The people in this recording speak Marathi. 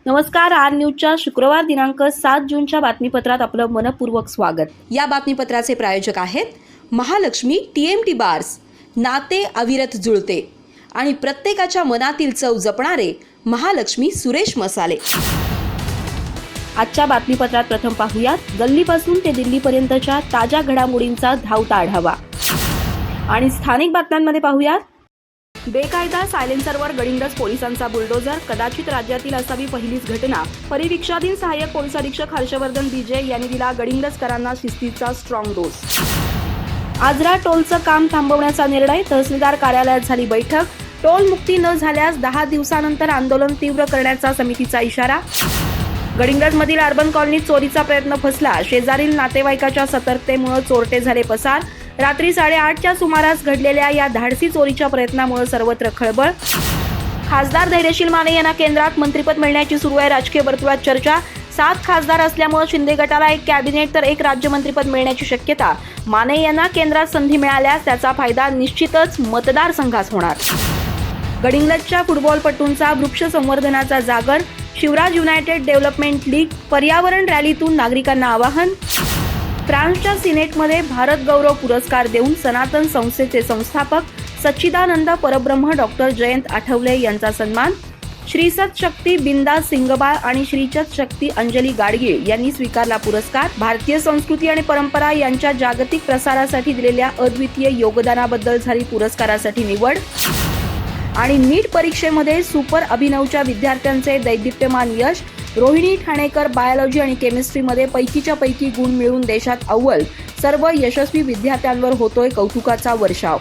नमस्कार, आर न्यूजच्या शुक्रवार दिनांक 7 जूनच्या बातमीपत्रात आपलं मनपूर्वक स्वागत। या बातमीपत्राचे प्रायोजक आहेत महालक्ष्मी TMT बार्स, नाते अविरत जुळते आणि प्रत्येकाच्या मनातील चव जपणारे महालक्ष्मी सुरेश मसाले। आजच्या बातमीपत्रात प्रथम पाहूयात गल्लीपासून ते दिल्लीपर्यंतच्या ताज्या घडामोडींचा धावता आढावा आणि स्थानिक बातम्यांमध्ये पाहूयात बेकायदा सायलेन्सरवर गडिंग्लज पोलिसांचा बुलडोझर, कदाचित राज्यातील असावी पहिलीच घटना। परिवीक्षाधीन सहाय्यक पोलीस अधीक्षक हर्षवर्धन बीजे यांनी दिला गडिंग्लजकरांना शिस्तीचा स्ट्रॉंग डोस। आजरा टोलचं काम थांबवण्याचा निर्णय, तहसीलदार कार्यालयात झाली बैठक। टोल मुक्ती न झाल्यास 10 दिवसानंतर आंदोलन तीव्र करण्याचा समितीचा इशारा। गडिंग्लजमधील अर्बन कॉलनीत चोरीचा प्रयत्न फसला, शेजारील नातेवाईकाच्या सतर्कतेमुळे चोरटे झाले पसार। रात्री 8:30च्या सुमारास घडलेल्या या धाडसी चोरीच्या प्रयत्नामुळे सर्वत्र खळबळ। खासदार धैर्यशील माने यांना केंद्रात मंत्रिपद मिळण्याची सुरू आहे राजकीय वर्तुळात चर्चा। 7 खासदार असल्यामुळे शिंदे गटाला 1 कॅबिनेट तर 1 राज्यमंत्रीपद मिळण्याची शक्यता। माने यांना केंद्रात संधी मिळाल्यास त्याचा फायदा निश्चितच मतदारसंघास होणार। गडिंग्लजच्या फुटबॉलपटूंचा वृक्ष संवर्धनाचा जागर, शिवराज युनायटेड डेव्हलपमेंट लीग पर्यावरण रॅलीतून नागरिकांना आवाहन। फ्रान्सच्या सिनेटमध्ये भारत गौरव पुरस्कार देऊन सनातन संस्थेचे संस्थापक सच्चिदानंद परब्रह्म डॉक्टर जयंत आठवले यांचा सन्मान। श्रीसत शक्ती बिंदास सिंगबाळ आणि श्रीचत शक्ती अंजली गाडगीळ यांनी स्वीकारला पुरस्कार। भारतीय संस्कृती आणि परंपरा यांच्या जागतिक प्रसारासाठी दिलेल्या अद्वितीय योगदानाबद्दल झाली पुरस्कारासाठी निवड। आणि नीट परीक्षेमध्ये सुपर अभिनवच्या विद्यार्थ्यांचे दैदिप्यमान यश, रोहिणी ठाणेकर बायोलॉजी आणि केमिस्ट्रीमध्ये पैकीच्या पैकी गुण मिळवून देशात अव्वल, सर्व यशस्वी विद्यार्थ्यांवर होतोय कौतुकाचा वर्षाव।